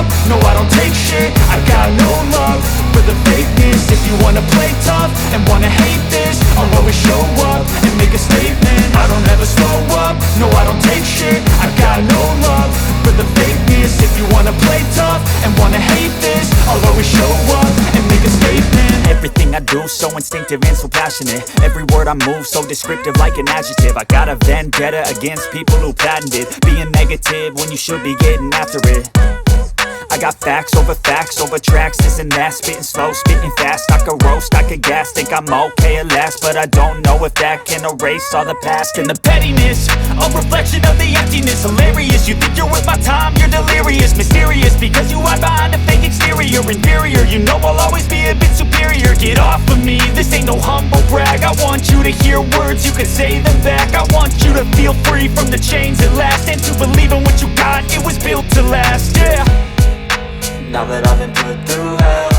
up, no I don't take shit. I got no love for the fakeness. If you wanna play tough and wanna hate this, I'll always show up and make a statement. I don't ever slow up, no I don't take shit. I got no love for the fakeness. If you wanna play tough and wanna hate this, I'll always show up and make a statement. Everything I do so instinctive and so passionate. Every word I move so descriptive like an adjective. I got a vendetta against people who patented being negative when you should be getting after it. I got facts over tracks, this and that. Spitting slow, spitting fast. I could roast, I could gas. Think I'm okay at last, but I don't know if that can erase all the past. And the pettiness, a reflection of the emptiness. Hilarious, you think you're worth my time, you're delirious. Mysterious, because you hide behind a fake exterior. Inferior, you know I'll always be a bit superior. Get off of me, this ain't no humble brag. I want you to hear words, you can say them back. I want you to feel free from the chains at last, and to believe in what you got, it was built to last, yeah. Now that I've been put through hell,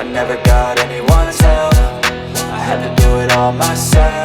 I never got anyone's help. I had to do it all myself.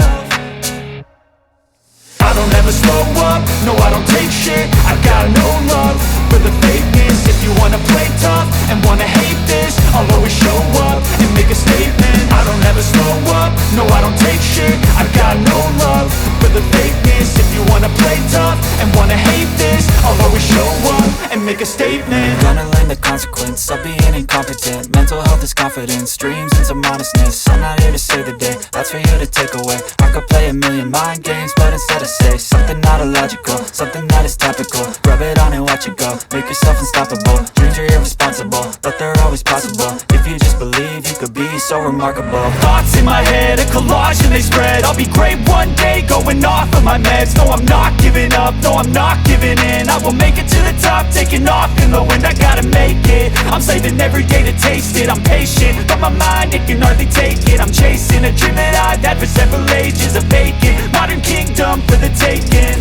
I don't ever slow up, no I don't take shit. I got no love for the fakeness. If you wanna play tough and wanna hate this, I'll always show up and make a statement. I don't ever slow up, no I don't take shit. I got no love for the fakeness. If you wanna play tough and wanna hate this, I'll always show up and make a statement. Gonna learn the consequence of being incompetent. Mental health is confidence, dreams into modestness. I'm not here to save the day, that's for you to take away. I could play a million mind games, but instead I say something not illogical, something that is topical. Rub it on and watch it go, make yourself unstoppable. Dreams are irresponsible, but they're always possible. If you just believe, you could be so remarkable. Thoughts in my head, a collage and they spread. I'll be great one day, going off of my meds. No, I'm not giving up, no, I'm not giving in. I will make it to the top, taking off in the wind. I gotta make it, I'm saving every day to taste it. I'm patient, but my mind, it can hardly take it. I'm chasing a dream that I've had for several ages. A vacant, modern kingdom for the taking.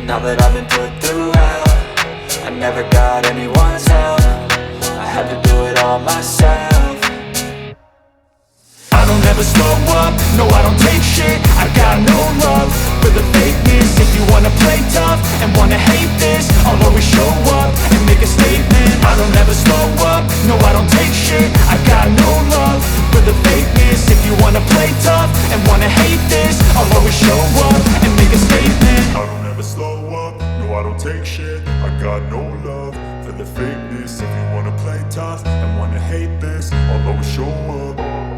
Now that I've been put through hell, I never got anyone's help. I had to do it all myself. I don't ever slow up, no I don't take shit. I got no love for the fakeness. If you wanna play tough and wanna hate this, I'll always show up and make a statement. I don't ever slow up, no I don't take shit. I got no love for the fakeness. If you wanna play tough and wanna hate this, I'll always show up and make a statement. I don't ever slow up, no I don't take shit. I got no love for the fakeness. If you wanna play tough and wanna hate this, I'll always show up.